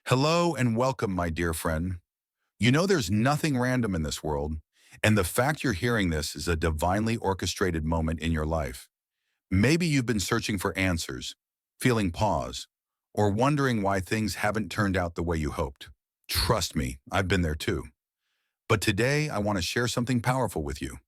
Hello and welcome, my dear friend. You know there's nothing random in this world, and the fact you're hearing this is a divinely orchestrated moment in your life. Maybe you've been searching for answers, feeling pause, or wondering why things haven't turned out the way you hoped. Trust me, I've been there too. But today, I want to share something powerful with you.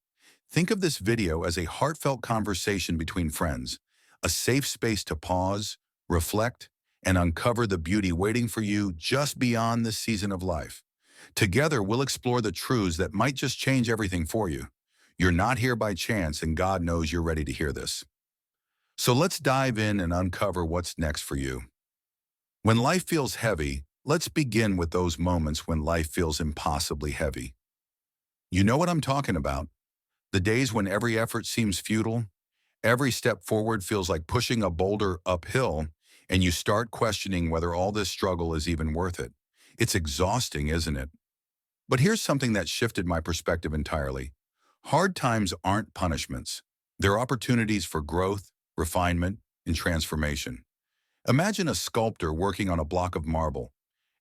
Think of this video as a heartfelt conversation between friends, a safe space to pause, reflect, and uncover the beauty waiting for you just beyond this season of life. Together, we'll explore the truths that might just change everything for you. You're not here by chance, and God knows you're ready to hear this. So let's dive in and uncover what's next for you. When life feels heavy, let's begin with those moments when life feels impossibly heavy. You know what I'm talking about. The days when every effort seems futile, every step forward feels like pushing a boulder uphill, and you start questioning whether all this struggle is even worth it. It's exhausting, isn't it? But here's something that shifted my perspective entirely. Hard times aren't punishments. They're opportunities for growth, refinement, and transformation. Imagine a sculptor working on a block of marble.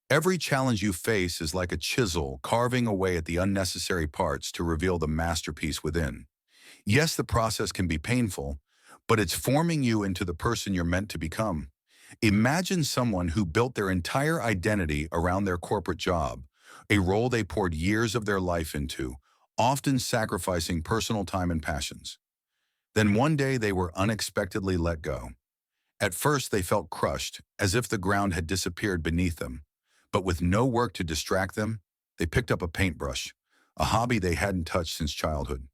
Every challenge you face is like a chisel carving away at the unnecessary parts to reveal the masterpiece within. Yes, the process can be painful, but it's forming you into the person you're meant to become. Imagine someone who built their entire identity around their corporate job, a role they poured years of their life into, often sacrificing personal time and passions. Then one day they were unexpectedly let go. At first they felt crushed, as if the ground had disappeared beneath them. But with no work to distract them, they picked up a paintbrush, a hobby they hadn't touched since childhood.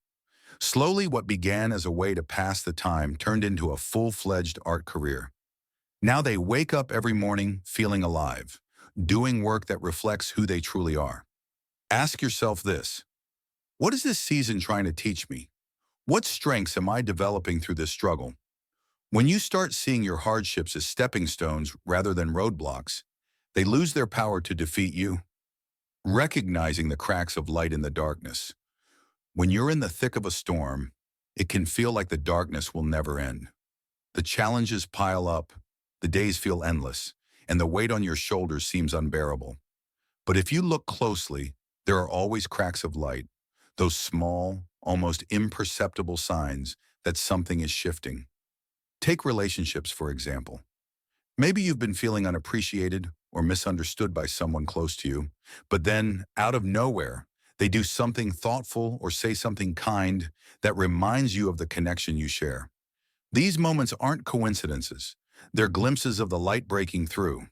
Slowly, what began as a way to pass the time turned into a full-fledged art career. Now they wake up every morning feeling alive, doing work that reflects who they truly are. Ask yourself this: what is this season trying to teach me? What strengths am I developing through this struggle? When you start seeing your hardships as stepping stones rather than roadblocks, they lose their power to defeat you. Recognizing the cracks of light in the darkness. When you're in the thick of a storm, it can feel like the darkness will never end. The challenges pile up, the days feel endless, and the weight on your shoulders seems unbearable. But if you look closely, there are always cracks of light, those small, almost imperceptible signs that something is shifting. Take relationships, for example. Maybe you've been feeling unappreciated or misunderstood by someone close to you, but then, out of nowhere, they do something thoughtful or say something kind that reminds you of the connection you share. These moments aren't coincidences. They're glimpses of the light breaking through.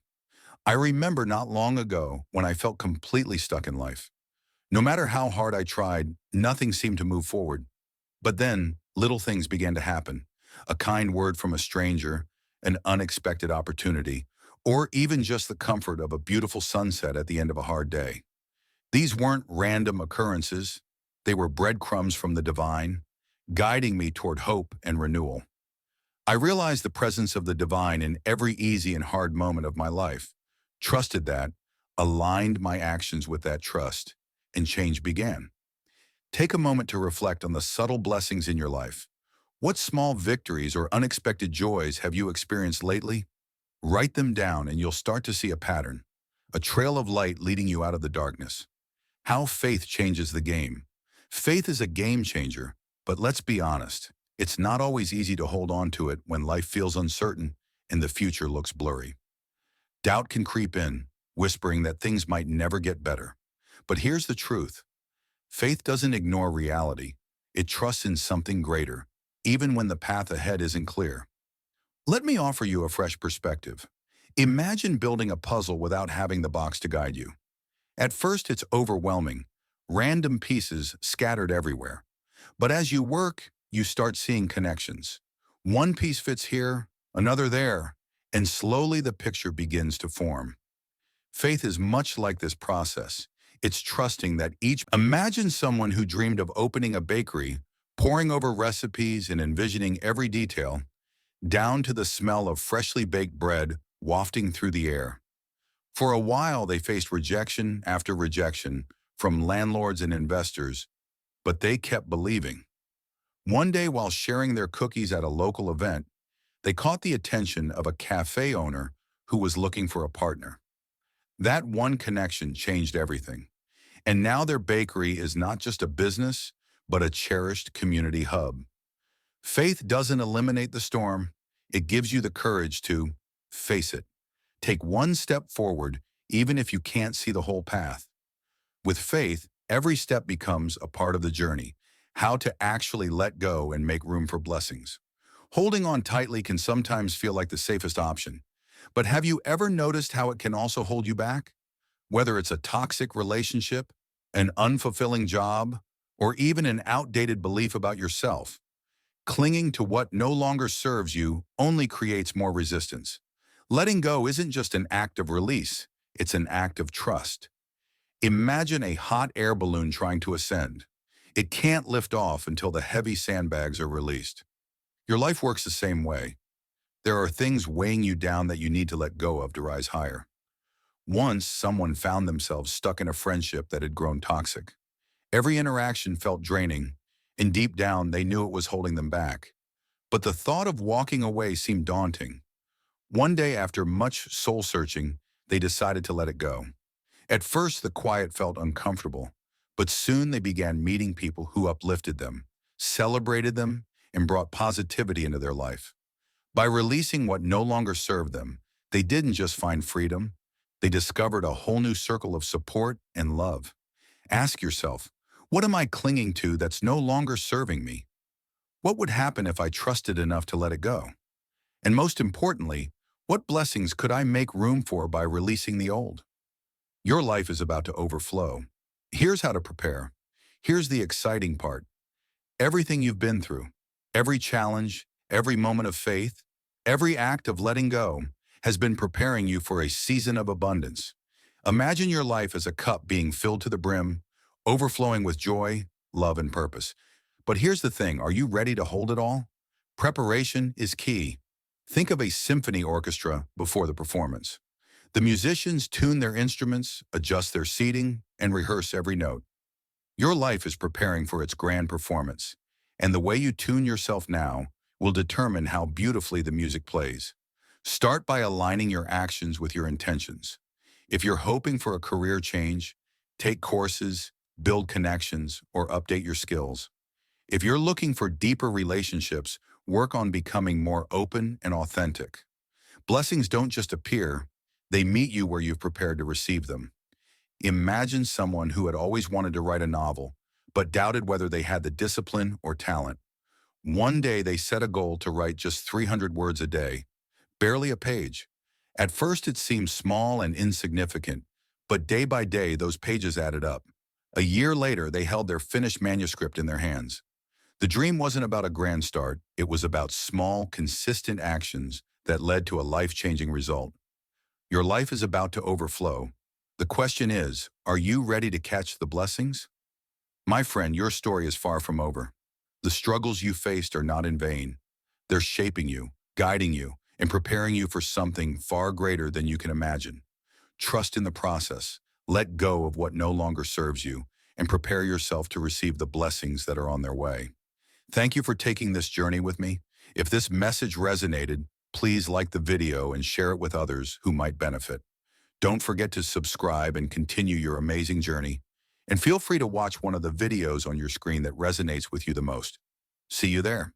I remember not long ago when I felt completely stuck in life. No matter how hard I tried, nothing seemed to move forward. But then, little things began to happen. A kind word from a stranger, an unexpected opportunity, or even just the comfort of a beautiful sunset at the end of a hard day. These weren't random occurrences. They were breadcrumbs from the divine, guiding me toward hope and renewal. I realized the presence of the divine in every easy and hard moment of my life, trusted that, aligned my actions with that trust, and change began. Take a moment to reflect on the subtle blessings in your life. What small victories or unexpected joys have you experienced lately? Write them down and you'll start to see a pattern, a trail of light leading you out of the darkness. How faith changes the game. Faith is a game changer, but let's be honest, it's not always easy to hold on to it when life feels uncertain and the future looks blurry. Doubt can creep in, whispering that things might never get better. But here's the truth. Faith doesn't ignore reality. It trusts in something greater, even when the path ahead isn't clear. Let me offer you a fresh perspective. Imagine building a puzzle without having the box to guide you. At first, it's overwhelming, random pieces scattered everywhere. But as you work, you start seeing connections. One piece fits here, another there, and slowly the picture begins to form. Faith is much like this process. It's trusting that each. Imagine someone who dreamed of opening a bakery, poring over recipes and envisioning every detail, down to the smell of freshly baked bread wafting through the air. For a while, they faced rejection after rejection from landlords and investors, but they kept believing. One day, while sharing their cookies at a local event, they caught the attention of a cafe owner who was looking for a partner. That one connection changed everything. And now their bakery is not just a business, but a cherished community hub. Faith doesn't eliminate the storm. It gives you the courage to face it. Take one step forward, even if you can't see the whole path. With faith, every step becomes a part of the journey, how to actually let go and make room for blessings. Holding on tightly can sometimes feel like the safest option. But have you ever noticed how it can also hold you back? Whether it's a toxic relationship, an unfulfilling job, or even an outdated belief about yourself, clinging to what no longer serves you only creates more resistance. Letting go isn't just an act of release, it's an act of trust. Imagine a hot air balloon trying to ascend. It can't lift off until the heavy sandbags are released. Your life works the same way. There are things weighing you down that you need to let go of to rise higher. Once, someone found themselves stuck in a friendship that had grown toxic. Every interaction felt draining, and deep down they knew it was holding them back. But the thought of walking away seemed daunting. One day, after much soul-searching, they decided to let it go. At first, the quiet felt uncomfortable, but soon they began meeting people who uplifted them, celebrated them, and brought positivity into their life. By releasing what no longer served them, they didn't just find freedom, they discovered a whole new circle of support and love. Ask yourself, what am I clinging to that's no longer serving me? What would happen if I trusted enough to let it go? And most importantly, what blessings could I make room for by releasing the old? Your life is about to overflow. Here's how to prepare. Here's the exciting part. Everything you've been through, every challenge, every moment of faith, every act of letting go has been preparing you for a season of abundance. Imagine your life as a cup being filled to the brim, overflowing with joy, love, and purpose. But here's the thing, are you ready to hold it all? Preparation is key. Think of a symphony orchestra before the performance. The musicians tune their instruments, adjust their seating, and rehearse every note. Your life is preparing for its grand performance, and the way you tune yourself now will determine how beautifully the music plays. Start by aligning your actions with your intentions. If you're hoping for a career change, take courses, build connections, or update your skills. If you're looking for deeper relationships, work on becoming more open and authentic. Blessings don't just appear, they meet you where you've prepared to receive them. Imagine someone who had always wanted to write a novel, but doubted whether they had the discipline or talent. One day they set a goal to write just 300 words a day, barely a page. At first it seemed small and insignificant, but day by day those pages added up. A year later they held their finished manuscript in their hands. The dream wasn't about a grand start, it was about small, consistent actions that led to a life-changing result. Your life is about to overflow. The question is, are you ready to catch the blessings? My friend, your story is far from over. The struggles you faced are not in vain. They're shaping you, guiding you, and preparing you for something far greater than you can imagine. Trust in the process, let go of what no longer serves you, and prepare yourself to receive the blessings that are on their way. Thank you for taking this journey with me. If this message resonated, please like the video and share it with others who might benefit. Don't forget to subscribe and continue your amazing journey. And feel free to watch one of the videos on your screen that resonates with you the most. See you there.